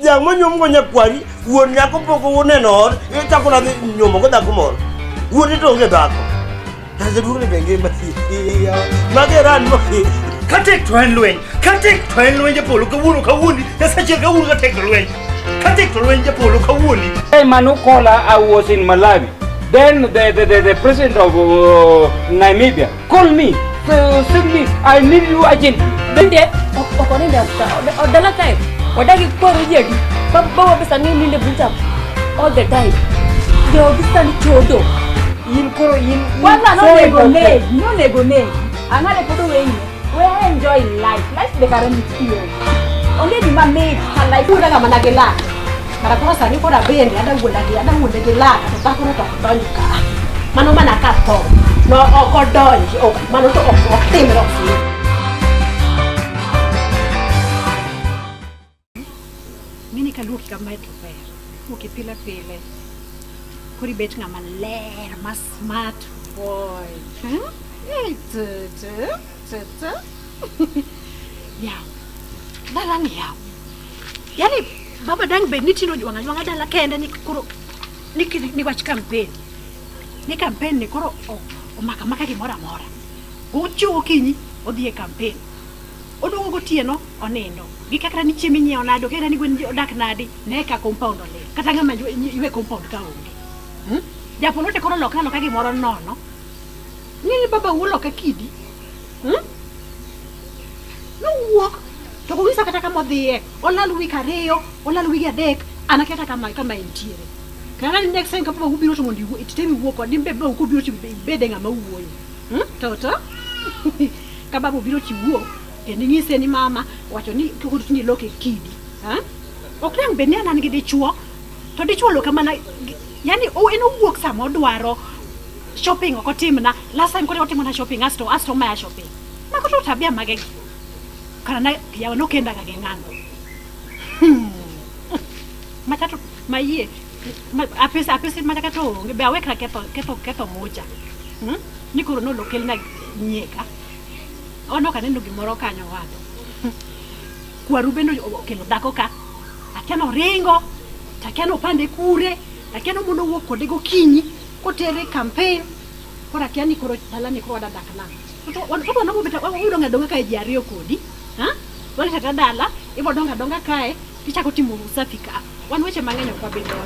Yang mo nyom go nyakwari, wuon nyako poko wone no, e tako na nyomo go dako moro. Wuon to ge dako. Haze dugle benge mati ya. Mageran mo. Katek twenlwen je polo ka wuno ka wundi, ya sache ka wuno ka tek twenlwen. Katek twenlwen je polo ka wundi. Hey Manukola, I was in Malawi. Then the president of Namibia called me. Simply, I need you urgently. Bende, okoni da odala time. Odagi koro yedi. Baba bisa ni le bunta. All the time. Yo bisa ni chodo. In koro in. Wala no nego ne. Angale poto we enjoy life. Life de karami tiyo. Onge di mame ka life ura ga managela. Mara kwa sani ko da bende ada wonde de la ta ko to ka. Mano mana ka to. No okodonji o mano to timro. Mini ka luki ka mai to ver. Luki pila. Kuri bet nga maler, mas smart boy. Hey, tete. Ya. Dalang ya. Yani baba dang be ni tino juanga dala kenda ni kuro ni watch campaign. Ni campaign ni kuro o maka ki mora. Uchu okinyi odhie campaign. Odongo gotieno onendo. Gikakra ni chiemi nyiew nado kera ni gwen odak nadi ne ka compound ole. Kata ngama ywe compound ka onge. Japo note koro lokano ka gimoro nono. Ni baba wulo ka kidi. No walk. To ko wisa kata kama dhie. Olalu wiki ariyo, olalu wiki adek, anaketa kama entiere. Kana ni next time kapapa ubiro to mondi itemi wuok odi mbebe uko biro to bede ngama wuoyo. Toto. Kababo biro ti wuok. Kendi ngise ni mama wacho ni kudu ni loke kidi. Oklang benena ngi dichuo. To dichuo lo kama na yani eno wuok samo dwaro shopping oko timna. Last time ko timna shopping asto maya shopping. Makoto tabia magegi. Kana ya no kenda ga ngano. Matatu maye apesa matakato ngebe aweka keto moja. Nikoro no lokel na nyeka. Ono kaneno gimoro kanyo wado. Kwaru beno okelo dako ka. Akiano ringo, takiano pande kure, takiano muno wuok kode gokinyi, kotere campaign. Kora kiani koro talani ko wada dakna. Toto no beta udonga donga ka ji ariyo kodi. Wale kata dala, ibo donga kae, kichako timo usafi ka. Wan weche mang'eny kwa bedo.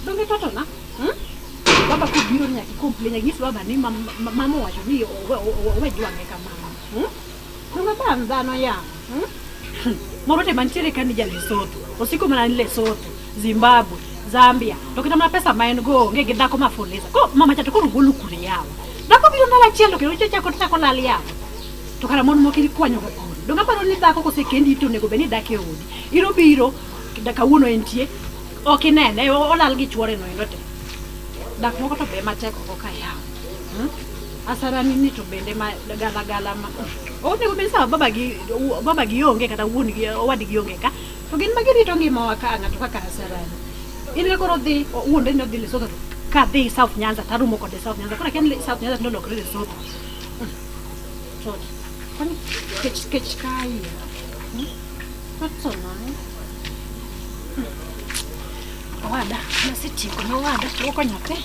Donge toto na? Baba kubiro nyaki complain nyaki baba ni mama wacho ni we jwange kama. Donga tanzano ya. Morote mantiere kanija Lesotho. Osiko mana Lesotho, Zimbabwe, Zambia. Dokita na pesa maen go ngege dako mafoleza. Ko mama chato ko ngolu kure yawo. Dako biro ndala chielo ke oche chako lali yawo. To kala mon mokiri kwanyo go. Donga paro ni dako ko sekendi to nego beni dake odi. Iro biro daka wuno entie. Okay nene olal gi chuore no endote. Dak moko to be mateko ko ka yawo. Asara ni to bende ma gala ma. O nego beni sa baba gi onge kata wuon gi owadi gi onge ka. To gin magiri to ngima wa ka ngato kaka asara. Ile koro dhi wuonde no dhi Lesotho ka dhi South Nyanza tarumo ko de South Nyanza. Kora ken South Nyanza ndo lokre Lesotho. So Kani kech kai. What's on man? Wada, nasiti ko no wada ko nyape.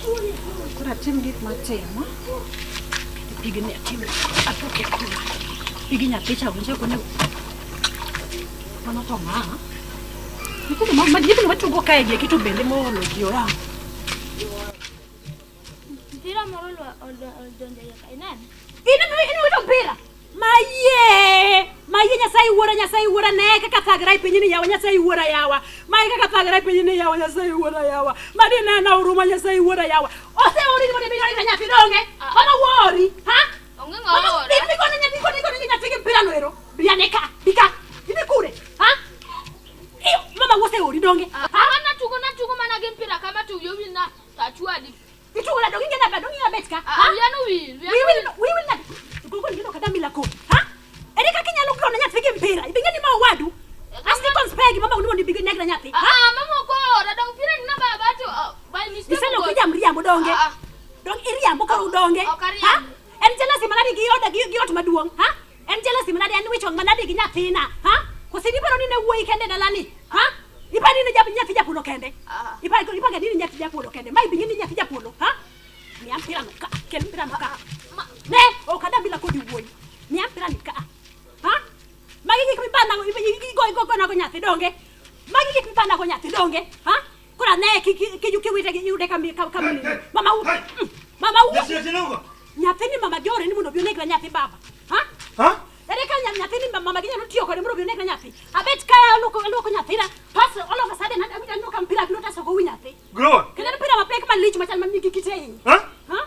Kora tim git matema. Pigine tim atoke ko. Piginya picha unje ko ne. Mano to ma. Nikuti mama jitu watu go kai je kitu bende mo lo jiora. Tira moro lo donde ya kai nan. Ina wito mpira. Maye nyasai wora ne kaka thagrai pinyini yawa nyasai wora yawa. Maye kaka thagrai pinyini yawa nyasai wora yawa. Madina na uruma nyasai wora yawa. Ose ori ni bini na nyapi donge. Ana wori, ha? Onge ngawora. Ni nyatike mpira no ero. Bianeka, bika. Ibi kure, ha? Mama wose ori donge. Ana tugo mana gempira kama tu yo wina tachuadi. Itu wala donge na betka. Yanu we will not. Gogo ngino kadamila ko. Ha? Erika kinyalo kona nyatike mpira. Ibingeni ma wadu. Asti konspegi mama unimo ni bigeni na nyati. Mama ko radong pira ni na baba tu by mistake. Iselo kujamriambo donge. Dong iriambo ka udonge. Ha? En jealousy manadi gi ot maduong, ha? En jealousy manadi en wichong manadi gi nyathina, ha? Kosini paro ni ne wuoi kende dalani, ha? Ipani ni nyathi japolo kende. Ah. Ipanga nini nyathi japolo kende. Mai bingi ni nyathi japolo, ha? Ni ampira no ka. Kel mpira no ka. Ne, o kada bila kodi wuoi. Ni ampira ni ka. Ha? Magi gik mipanda go na go nyathi donge. Magi gik mipanda go nyathi donge, ha? Kura ne ki wite yude kami mama u. Mama u. Nyathi ni mama jore ni mundo bionekra nyathi baba. Ha? Ha? Ere ka nyathi ni mama ginya no tiyo ko mundo bionekra nyathi. Abet kaya loko nyathi na. Pas all of a sudden no kampira bilo taso go nyathi. Grow. Kena mpira mapeka malich machal mamiki kitei. Ha? Ha?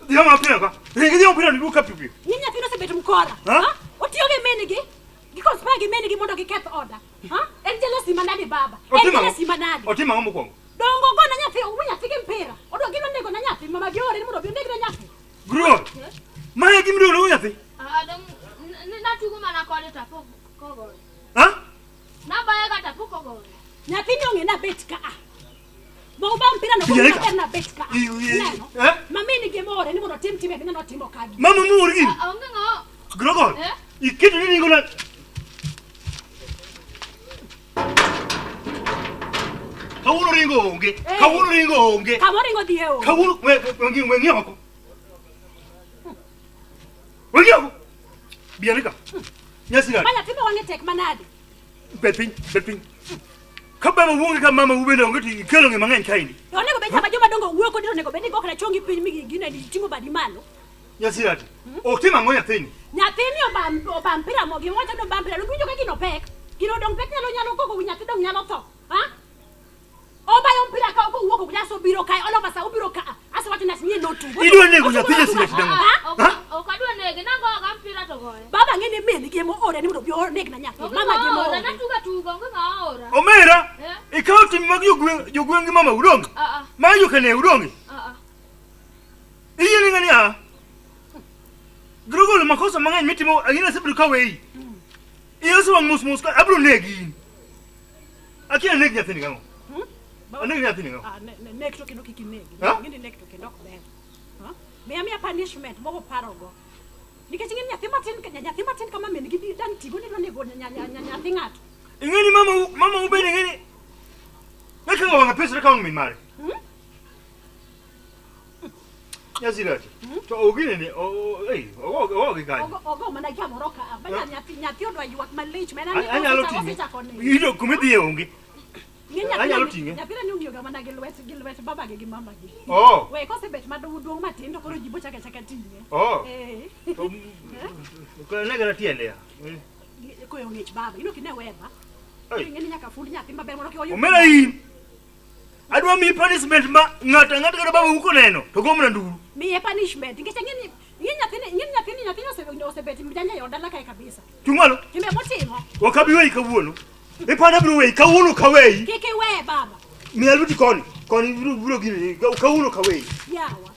Dia mapira ka. Dia mapira ni luka pipi. Ni nyathi no sebet mkora. Ha? Otiyo ge menigi. Because pagi menigi mondo giketh order. Ha? En jealousy manade baba. En jealousy manade. Otima ngomo kwangu. Dongo go na nyathi o nyathi ge mpira. Odo gino nego na nyathi mama giore ni mondo bionekra nyathi. Grow. Mae gimdo lo nyathi. Adam na tugo mana kode tapo kogo. Ha? Na baya ga tapo kogo. Nyathi ni onge na bet ka. Mo ba mpira no ko na bet ka. Neno. Mami ni ge more ni mondo tim time no timo kagi. Mama mu origi. Onge ngo. Grow. Ikitu ni ngola. Kawuno ringo onge. Kawuno ringo onge. Kamoringo dieo. Kawuno wengi wako. Wengi wako. Bianika. Nyasira. Manya timo wange tek manade. Betpin. Kababa wonge ka mama ubele ngoti kelo nge mangen kaini. Onego be chama joma dongo wuo kodi onego be ni gokra chongi piny migi gine di timo badi malo. Nyasira. Otima ngonya thini. Nyathini oba mpira mo gimo wacho do bampira lugunjo ka gino pek. Gino dong pek nyalo koko nyathi dong nyalo tho. Ha? Oba yo mpira ka ko wuoko kuja so biro kai all of us ubiro ka. Asa watu nasinye no tu. Idwa nego nyathi nyasira shidango. O kadwa nege na go ga mpira to goye. Baba ngene meni gemo ore ni mudo bio neg na nyathi. Mama gemo ore. Na tugo ngo nga ora. Omera. Ikauti magi yogwengi mama udongi. Mayo kane udongi. Iye ngani a. Grogol makosa mangany mitimo agina sibru ka wei. Iyo so mus ka abru negi. Akina negi nyathi ni gango. Negi nyathi ni gango. Nek to kino kikinegi. Ngene nek to kino ber. Ha? Me amia punishment mo parogo. Nikech ngene nyathi matin kama meni gidi dan tigo ni nego nyathi ngato. Ingeni mama ubene ngeni. Ngaka wanga pesa ka ngmi mare. Nyasira. To ogine ni ogo gani. Ogo mana kya moroka. Banya nyathi odwa yuak malich mena ni. Anyalo tinge. Ido kumedhi onge. Anyalo tinge. Nyapira ni ungiyoga mana gilwet baba gi mama gi. Oh. We kose bet maduong matindo koro jibo chaka tinge. Oh. Eh. Ko nega na tiende ya. Ko yo ngich baba. Ino kine weba. Ngeni nyaka fundi nyathi maber mondo ki oyo. Omera in. Adwa mi punishment ma ngata kada baba uko neno. To gomna nduru. Mi punishment. Ngech ngeni nyathi osebet mjanja yodala kai kabisa. Tumalo. Kimbe motimo. Wakabiwe ikawuono. Ipana bro we kawuono kawei. Keke we baba. Mi aluti koni bro gini kawuono kawei. Yawa.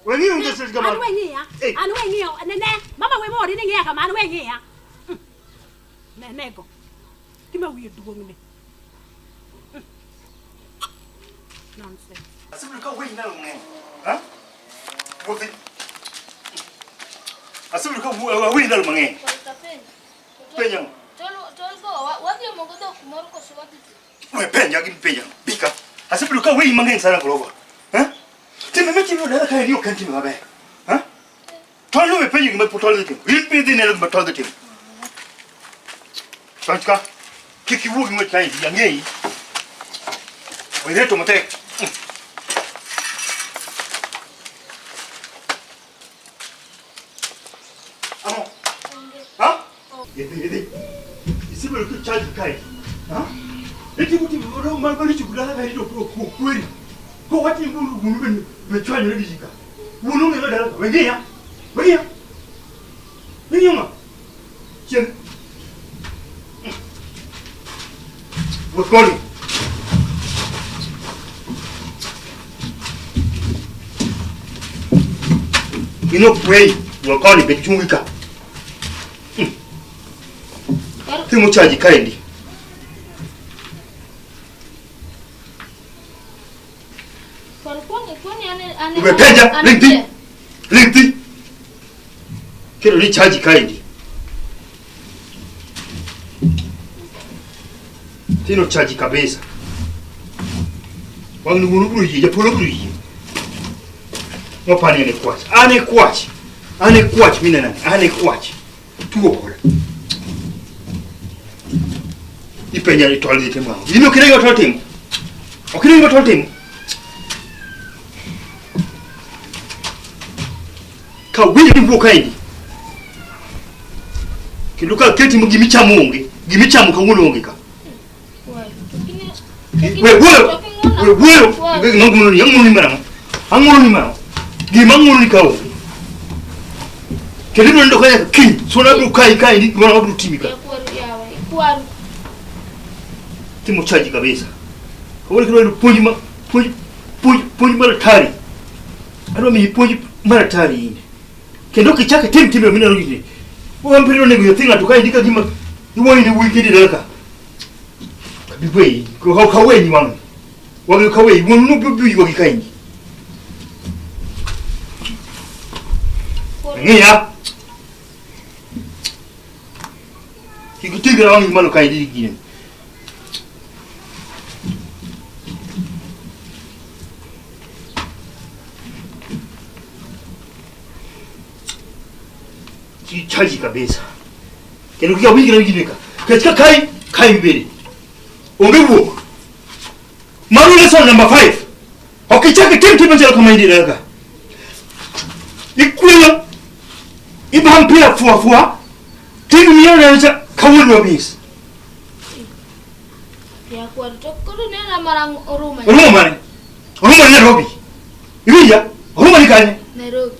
Wengi unge sisi kama. Anu wengi nene mama we mori ni ngia kama anu wengi ya. Nego. Kima wiye duongne. Nonsense. Asibiri ka wei na ngene. Ha? Wofi. Asibiri ka wei na ngene. Penya. Wapi mo godo kumoro ko swati. We penya penya. Bika. Asibiri ka wei mangen sana kuroba. Ha? Teme meti no dala kai rio kanti mabe. Ha? Tolo me penya me potolo de tim. Will be the nelo me potolo de tim. Sanka. Kiki wugi me kai yangei. We reto mate. Amo. Ha? Yedi. Isibiri ku charge kai. Ha? Eti kuti ro marbali chukula kai ro ko kweri. Ko wati nguru gunu be chwanyo ni jika. Wunu me dala wengi ya. Ni nyuma. Chen. What's calling? You know pray. We're calling be chungika. Timu charge kaindi. Umepeja linti. Kero ni charge kaindi. Tino chaji kabisa. Wangu ngunu yije polo yije. Ngopani ane kwachi mina nani ane kwachi. Tuo bora. Ipenya ni toilet mwangu. Yino kirega toilet. Okirega toilet. Ka wili mboka ini. Kiluka keti mugimicha mungi. Gimicha mukangunonge ka. Wewe ngangunu ni mara. Angunu ni mara. Gimangunu ni kawo. Kelino ndo kaya king. Sona bru kai ni mwana bru timika. Kwaru. Timo chaji kabisa. Kawali kilo ponji mara tari. Ado mi ponji mara tari ine. Kendo kichaka tim mina rujini. Wampiro nego yotinga tukai ndika gima. Iwoni ni wikidi daka. Kabibwe ko kawe ni wangu. Wage kawe wonu bibi wage kai. Ngia. Kikutinga wangu mano kai digine. Chaji kabisa. Keno kia wiki na wiki nika. Katika kai mbili. Ongebuo. Maru lesson number 5. Okichaka tim njalo kama ndi daga. Ikwela. Ibampira fuafua. Timu niona acha kawulu wabis. Ya kwaru tokoro nena marang oruma. Oruma ni Nairobi. Ibiya. Oruma ni kanye. Nairobi.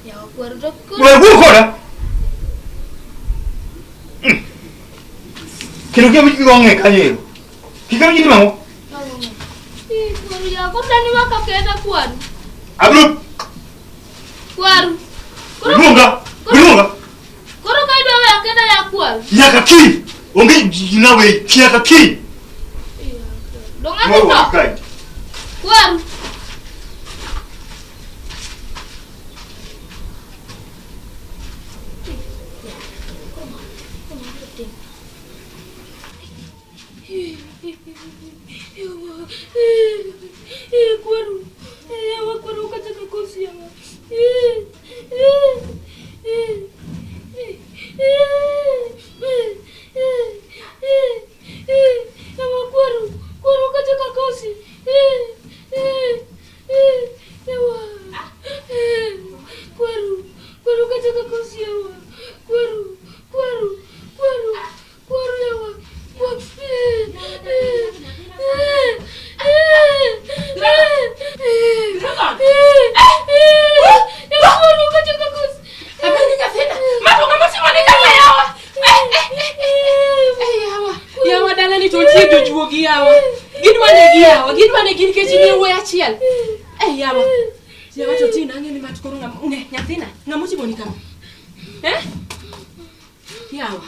Ya kwaru tokoro. Wewe kora. Kino kia wiki wange kanye. Kika wiki mamo. Kwaru ya kotani wakaketa kwaru. Abru. Kwaru. Runga. Koro kaido we akenda ya kwaru. Yaka ki. Onge jinawe kiaka ki. Donga to. Kwaru. Kwaru katika kosi ya. Kwaru katika kosi. Kwaru katika kosi ya. Kwaru yawa. Yawa dala ni tonti dojuogi yawa. Gidwane gin kechini we achiel. Yawa. Yawa tonti nange ni matkoro nge nyathina. Ngamuti boni kama. Yawa.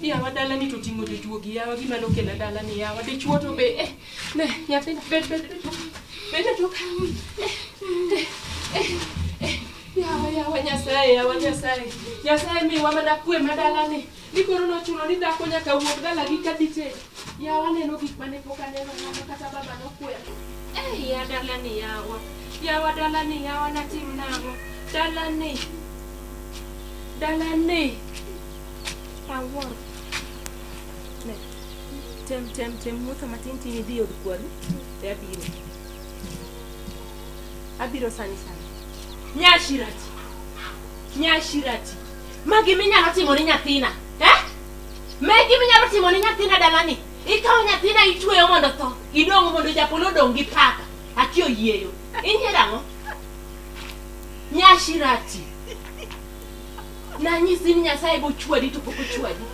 Yawa dala ni totingo dojuogi yawa gima lokela dala ni yawa de chuoto be ne nyathina bed to Yawa Nyasaye mi wamada kwe madala ni. Nikoro no chuno ni dako nyaka wuok dala gi kadite. Yawa neno gik mane pok aneno ng'ama kata baba no kwe. Ya dala ni yawa. Yawa dala ni yawa natim nango. Dala ni. Awor. Ne. Tem muto matinti ni dio dukwaru. Abiro sani. Nyashirati. Magi minyalo timo ni nyathina. Magi minyalo timo ni nyathina dalani. Ikaw nyathina itweyo mondo tho. Idong mondo japolo dong gi paka. Akio yieyo. Inyerango. Nyashirati. Na nyisi ni Nyasaye bo chwadi to poko chwadi.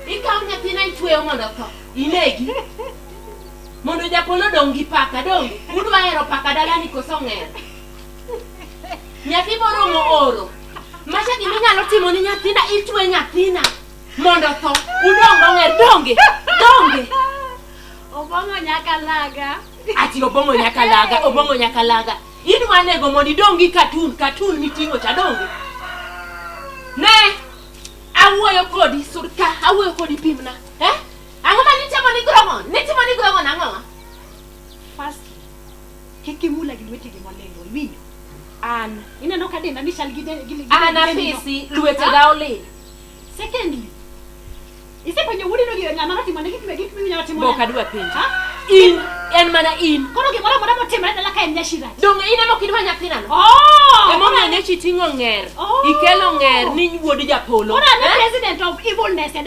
Ikaw nyathina itweyo mondo tho. Inegi. Mondo japolo dong gi paka dong. Udwa hero paka dalani koso ng'er. Nyathi moro oro. Masha giminyalo timo ni nyathina itwe nyathina mondo tho. Udongo ng'er donge. Obongo nyakalaga. Ati obongo nyakalaga. Idwa nego mondo idongi katun mitingo cha donge. Ne. awuoyo kodi surka, awuoyo kodi pimna. Ang'o ma nitimo ni grogon? Nitimo ni grogon ang'o? Firstly, kiki mula gilwete gimolelo, winyo. An, ineno ka denda ni chal gide. Ana fisi, luete ga ole. Secondly, isepenyo wudi no gire ng'ama natimo ne gik minyalo timo. Boka dwa penjo. In, en mana in. Koro gimoro amora motimore dala ka en nyashirati. Donge ineno kidwa nyathina no? Emomiyo ne chiting'o ng'er. Ikelo ng'er ni wuod Japolo. Koro an president of evilness e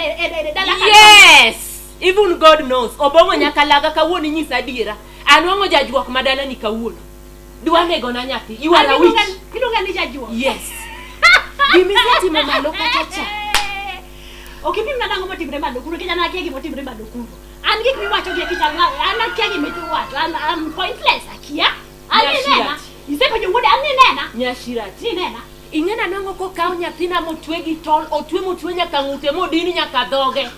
dala ka. Yes! Even God knows. Obongo nyaka laga kawuono nyisa adiera. Anwang'o jajuok madala ni kawuono. Dwa nego na nyathi. You are a witch. Iluonga ni jajuok. Yes. Gimiseti mamalo kachacha. Okipim na dango motimre malo kuro kijana kia motimre malo kuro. An gik miwacho gi kichal an kia gimiwacho. An pointless akia. An nena. Isepenyo wuode an nena. Nyashirati. Nena. Ing'ena nango ko kawo nyathina motwe gi tol, otwe nyaka ng'ute modini nyaka dhoge.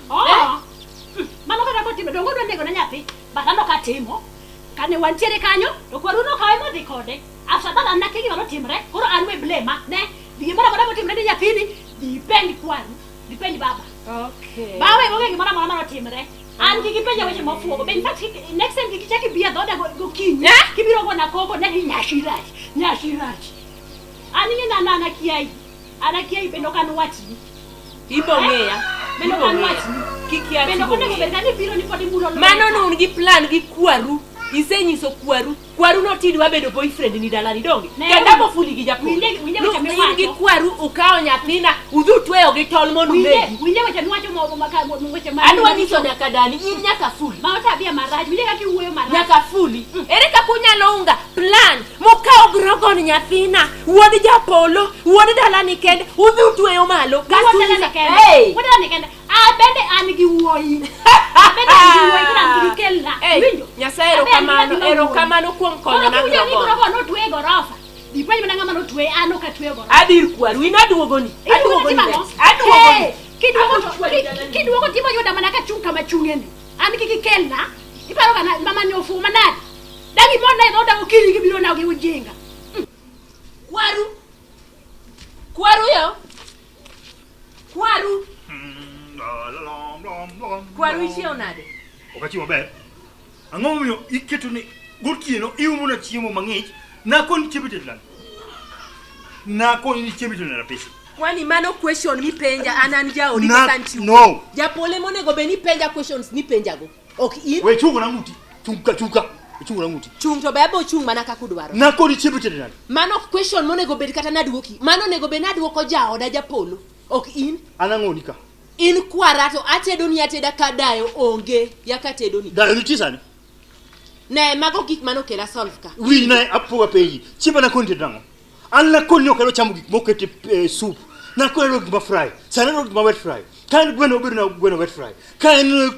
Mano kata motimre dongo dwa nego na nyathi. Batano katimo. Kane wantiere kanyo, to kwaru no kawe modhi kode. Afadhali an nakia gima notimre. Koro an we blame ne. Gimoro amora motimre ni nyathini. Depend kwaru. Depend baba. Okay. Bawe onge gimoro amora manotimre. An gi penja weche mofuogo. In fact, next time kichaki bia dhoda go kinyi. Kibiro gona koko ne nyashirati. Ani nana kiai. Ana kiai bendo kan wati. Ibong'eya. Bendo kan wati. Kikia. Bendo konego berkani biro ni podi muro. Mano no un gi plan gi kwaru. Isenyiso kwaru. Kwaru no tidwa bedo boyfriend ni dalani donge. Kenda mo fuli gi Japolo. Winde weche miwacho. Gi kwaru ukawo nyathina udhu tweyo gi tol mondo megi. Winde weche miwacho mo weche ma. Adwa nyiso nyaka dani in nyaka fuli. Ma otabia maraj. Winde kaki wuoyo maraj. Nyaka fuli. Ere kaka unyalo unga plan mokawo grogon nyathina. Wuod Japolo, wuod dalani kende udhu tweyo malo. Hey. Wuod dalani kende. Abende an gi wuoyi. Abende an gi wuoyi kana gi kella. Winjo. Nyasaye ero kamano kuom konyo na grogon. No twe gorofa. Dipenj mana ng'ama no twe an ok atwe gorofa. Adir kwaru inaduogoni. Aduogoni. Kiduogo timo yuda mana ka chung kama chungeni. An gi kella. Iparo kana mama ni ofu manade. Dangi mona ino dago kili gibiro na gi ujinga. Kwaru yo. Kwaru ichio nade. Okachiwo ber. Ang'o momiyo iketo ni gotieno iumo na chiemo mang'ich nakoni chiebitedlan. Nakoni chiebitedlan pesa. Kwani mano question mi penja an jaodi santi. No. Japole monego be ni penja questions ni penjago. Ok in. We chungo na nguti. Chunga. Chungo na nguti. Chung to bebo chung mana kakudwaro. Nakoni chiebitedlan. Mano question monego be kata naduoki. Mano nego be naduoko jaoda Japolo. Ok in. Anang'oni ka. In kwarato atedo ni ateda kadayo onge yakatedo ni. Dayo nitisani. Ne mago gik mano kela solve ka. Wi na apoga peji. Chiba na konti dango. An na koni okelo chamo gik mokete soup. Na koni gik ma fry. Sana no gik ma wet fry. Kain gweno obedo na gweno wet fry. Kain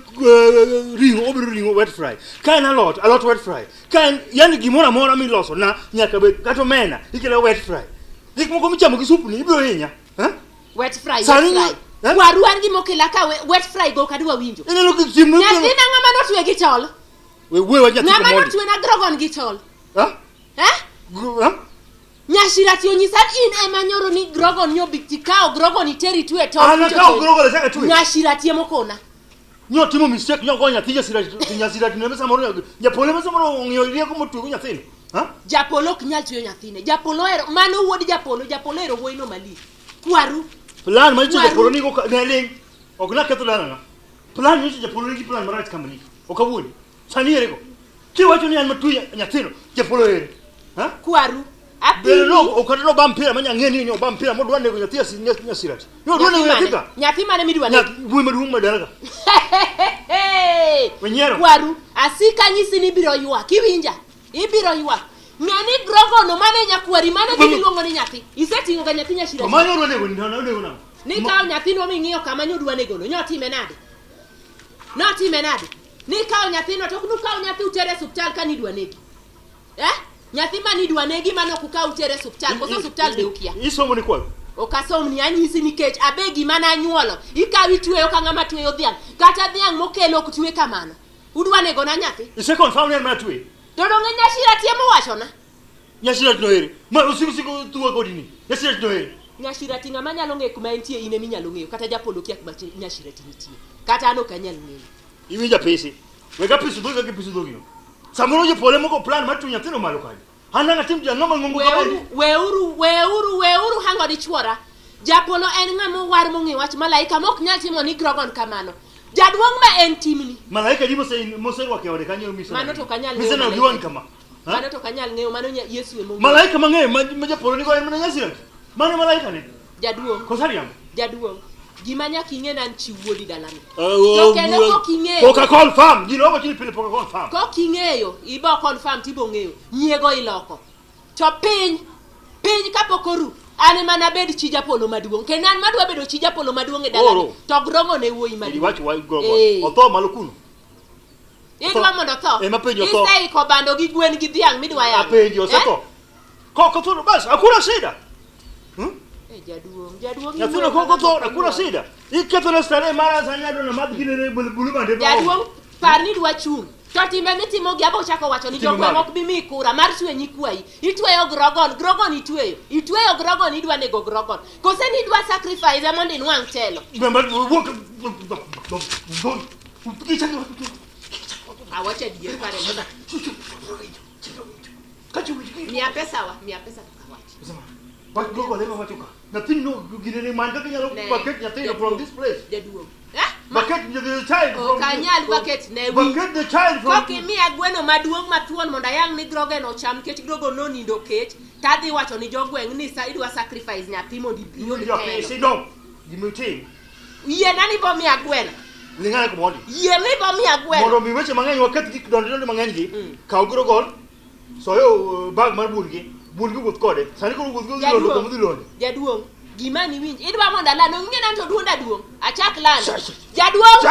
ringo obedo ringo wet fry. Kain a lot wet fry. Kain yani gimoro amora miloso na nyaka be kato mena ikelo wet fry. Gik moko michamo gi soup ni ibiro hinya. Wet fry. Kwaru an gi mokela ka wet fry go kadwa winjo. Ineno gik chiemo. Nyathina ng'ama no twe gi tol. We wacha tika ng'ama no twe na grogon gi tol. Nyashirati onyisa in ema nyoro ni grogon nyobikti kao grogon iteri twe tol. Ana kao grogon saka twe. Nyashirati emokona. Nyo timo mistake nyo gonya tija nyashirati ne mesa moro Japolo mesa moro ng'iyo rieko motwe go nyathino. Japolo ok nyal twe nyathine. Japolo ero mano wuod Japolo ero wuoino mali. Kwaru. Plan ma iche Japolo ni go ne ok na ketho dana. Plan ni Japolo ni plan marach kamani. Okawuoni. Sani erego. Kiwacho ni an matwi nyathino Japolo ere. Kwaru. Bele no okadro bampira manya ngeni nyo bampira modwa nego nyathia si nyasirati. Yo dwa nego nyathika. Nyathi mane midwa nego. Bui maduong' madaraga. Wenyero. Kwaru asika nyisi ni biro ywak. Iwinja? Ibiro ywak. Ng'ani grogono mane nyakwari mane giluongo ni nyathi. Isetingo ga nyathi nyashirati. Manyo dwa nego nego na. Ni kawo nyathino ming'iyo kama nyodwa nego no nyotime nade. Notime nade. Ni kawo nyathino to kunu kawo nyathi utere hospital ka nidwa negi. Nyathi mani dwa negi mano kuka utere hospital. Koso hospital be ukia. Isomo ni kwayo. Okasom ni anyisi nikech abegi mana nyuolo. Ikawi tweyo ka ng'ama tweyo dhiang. Kata dhiang mokelo ok twe kamano. Udwa nego na nyathi. Ise confirm ni ma twe. Dodonge nyashirati emo wachona. Nyashirati no ere. Ma usiku tuwa kodini. Nyashirati no ere. Nyashirati ng'ama nyalo ng'e kuma entie ine minyalo ng'eyo kata japolo kia kuma nyashirati nitie. Kata ano kanyal ng'eyo. Iwinja pesi. Wega pisu dogi ke pisu dogi. Samoro je pole moko plan matu nyathino malo kanyo. Hana ngatim ja ng'ama ng'ongo kama. Weuru hango di chuora. Japolo en ng'ama war mong'e wach malaika mok nyal timo ni grogon kamano. Jaduong' ma en timni. Malaika di mose rwake ode kanyo miso. Mano to kanyal ng'eyo. Miso na giwan kama. Mano to kanyal ng'eyo mano Yesu emo. Malaika mang'e ma japolo ni go en mana nyasira. Mano malaika ne. Jaduong'. Kosariam. Jaduong'. Gima nyaka ing'e nan chiwuodi dalani. To kendo kok ing'eyo. Poka confirm. Gino wachini pile poka confirm. Kok ing'eyo, ibo confirm tibo ng'eyo. Nyiego iloko. To piny kapok oru. Ane mana bed chi japolo maduong'. Kendo an madwa bedo chi japolo maduong' e dalani. To grongo ne wuoyi maduong'. Iwacho wai grogo. Otho malo kuno. Idwa mondo tho. Ema penjo tho. Isei ko bando gi gwen gi dhiang' midwa yawo. Apenjo osetho. Koko tho bas, hakuna shida. Jaduong'. Nyathuno koko tho, hakuna shida. Iketho na stare mara sanyado na madhi gine bulu mande. Jaduong' par ni dwa chung. To timbe mitimo gi abo chako wacho ni jogweng' ok bi mi kura mar twe nyikwayi. Itweyo grogon itweyo. Itweyo grogon idwa nego grogon. Kose ni dwa sacrifice mondo inwang' telo. Awacha dier pare moda. Mia pesa tukawachi. What go lema wachuka? Nothing no gine manga kanyalo bucket nothing from this place. Jaduong'. Bucket the child from. Kanyal bucket ne wi. Bucket the child from. Koki mi agweno maduong' mathuon mondo ayang' ni grogen ocham kech grogo nonindo kech. Tadhi wacho ni jogweng' ni sa idwa sacrifice nyathi mondo ibiyoni telo. Say no. Gimuting. Yie nani bo mi agweno? Lingana ko modi. Yie mi bo mi agweno. Mondo mi weche mang'eny waket gik donde mang'eny gi. Kaw grogon. Soyo bag mar bulgi wuoth kode. Sani ko wuoth go londo ko mudilonde. Jaduong'. Gima ni winj. Idwa mondo lando ng'e nan to duonda duong'. Achak lando. Jaduong'.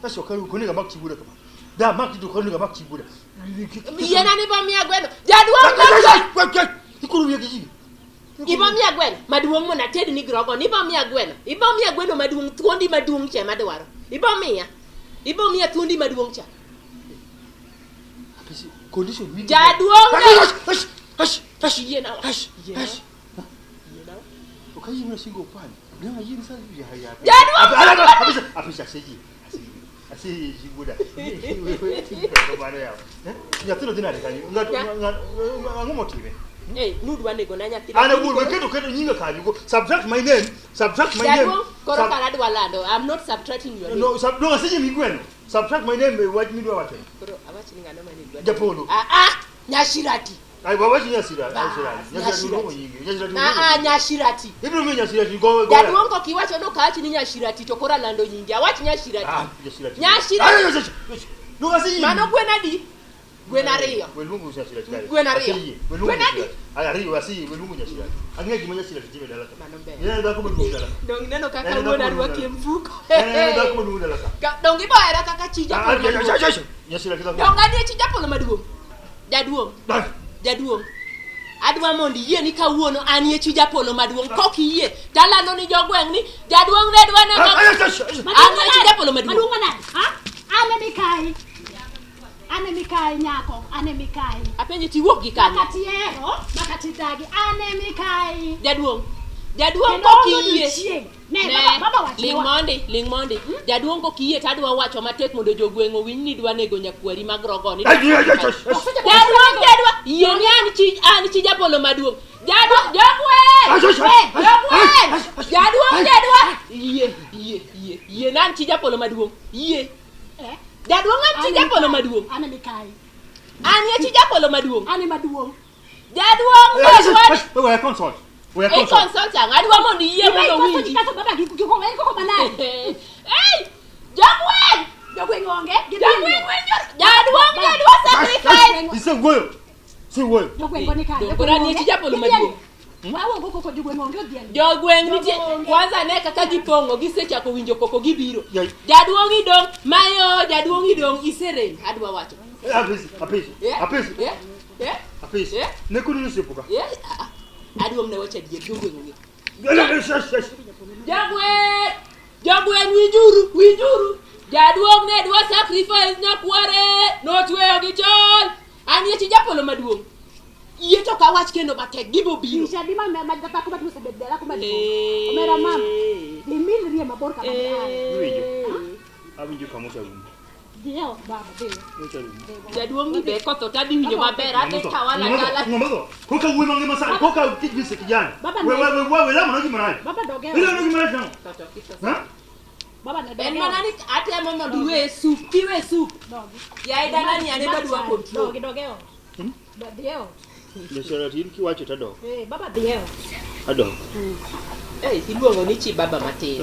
That's your karu koniga mak chibuda kama. Da mak tu koniga mak chibuda. Yie nani bo mi agweno? Jaduong'. Ikuru wiye gi. Ibo mi agweno maduong' mona ted ni grogon. Ibo mi agweno maduong' thuondi maduong' che madwaro. Ibo mi thuondi maduong' cha. Condition. Jaduong'. Hush. Yie na. Okay, you single pan. Nema yini sasa hivi haya. Jaduong'. Apisa seji. Asi jibuda. Bana yao. Nyathino dina rekani. Ngomotive. Nudwa nego na nyathi. Ana wul keto nyinga kanyo go. Subtract my name. Jaduong', koro kana dwa lando. I'm not subtracting your name. No, no asije migweno. Subtract my name what midwa wacho. Koro awachi ni ngano mani dwa. Japolo. Nyashirati. Ai baba nyashirati. Nyashirati. Ibro mi nyashirati go. Jaduong' ko kiwacho no kaachi ni nyashirati to kora lando nyingi. Awachi nyashirati. Nyashirati. No asije. Mano gwenadi. Gwenariyo. Welungu nyashirati. Gwenariyo. Gwenadi. Ariyo asije welungu nyashirati. Ang'e gima nyashirati jibe dalaka. Mano ber. Yeye ndako mdudu dalaka. Dong neno kaka wuona rwaki mfuko. Ndako mdudu dalaka. Dong iboera kaka chija. Nyashirati dalaka. Dong adi chija polo maduong'. Jaduong'. Adwa mondi yie ni kawuono an ye chi japolo maduong' kok yie talano ni jogweng' ni jaduong' ne dwa neno an ye chi japolo maduong'. Maduong' nade? Ane mikai nyako, ane mikai. Apenji ti wuok gi kanyo. Makati ero, makati dagi, ane mikai. Jaduong' kok yie. Ne, baba wachiwa. Ling mondi. Jaduong' kok yie tadwa wacho matek mondo jogweng' owinj ni dwa nego nyakwari mag rogoni. Jaduong' yie ni an chi japolo maduong'. Yie nan chi japolo maduong'. Yie. Jaduong' an chi japolo maduong'. Ane mikai. An ye chi japolo maduong'. Ane maduong'. Jaduong' We are consult. consult ang adwa mondo yie mondo winji. Kaso baba kiko manade. Hey! Jogweng! Jogweng onge. Jaduong' sacrifice. Ise goyo. Jogweng koni ka. Dokora ni chi japolo maduong'. Wawo go koko jogweng onge odien. Jogweng nitie kwanza ne kaka gipong'o gisechako winjo koko gibiro. Yai. Jaduong' idong mayo jaduong' idong iserem adwa wacho. Apesi. Ne kunu nisipuka. Aduong' ne wacho dier jogweng onge. Jogweng winjuru. Jaduong' ne dwa sacrifice nyakware. Notweyo gi chon. An ye chi japolo maduong'. Yie to ka wach kendo matek gibo biro. Isha di mama ma data ko batu sebed dela ko batu. Omera mama. Di mil ria mabor ka mama. Awinjo kamocha rum. Dio baba dio. Jaduong ni be koto tadi winjo maber ate kawala gala. Ngombo. Koka uwe mange masara. Koka kijise kijana. Wewe la mwana kimana. Baba doge. Ile ndio kimana tano. Ha? Baba na doge. En manani ate mama duwe soup, piwe soup. Ya ida nani ane badwa control. Doge. Dio. Biashara hii kiwacho tado. Baba dio. Ado. Iluongo ni chi baba matin.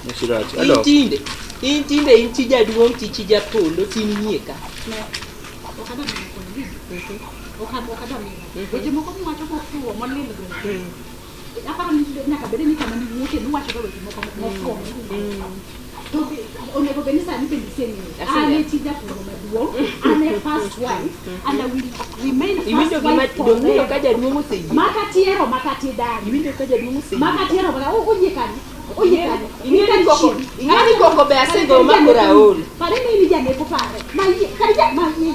Nishirachi. Ado. Intinde inti jaduong tichi japolo tinyieka. Okada ni ko ni. Okada ni. Weche moko mwacho ko tuo molil go. Aparo ni nyaka bede ni kama ni wuoke ni wacho weche moko moko. To onego beni sani bendi seni. Ane ti japolo maduong, ane first wife, and I will remain first wife. Iwinjo ka jaduong oseyi. Makati dani. Iwinjo ka jaduong oseyi. Makatiero baka onyekani. Ingani koko be asego makora ol. Pare ni jane ko pare. Mayi kaja mayi.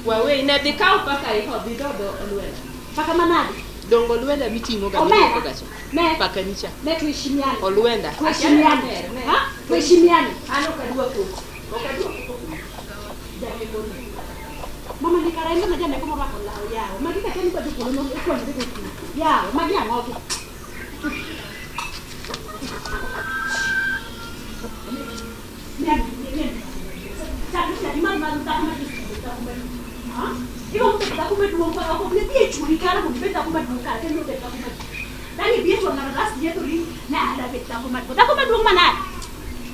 Wawe ina de kau paka iko bidodo olwela. Paka manadi. Dongo olwenda mitingo ga Omera. gacho. Ne. Paka nicha. Ne tuheshimiane. Olwenda. Tuheshimiane. Ha? Tuheshimiane. Ano kadua ko. Okadua ko. Mama ni karaenda na jane ko mwa ko la yao. Magika tani kwa dukulu no ko ni dukulu. Yao, magia ngoto.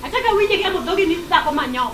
Ataka wije ke mo dogi ni ta ko manyo.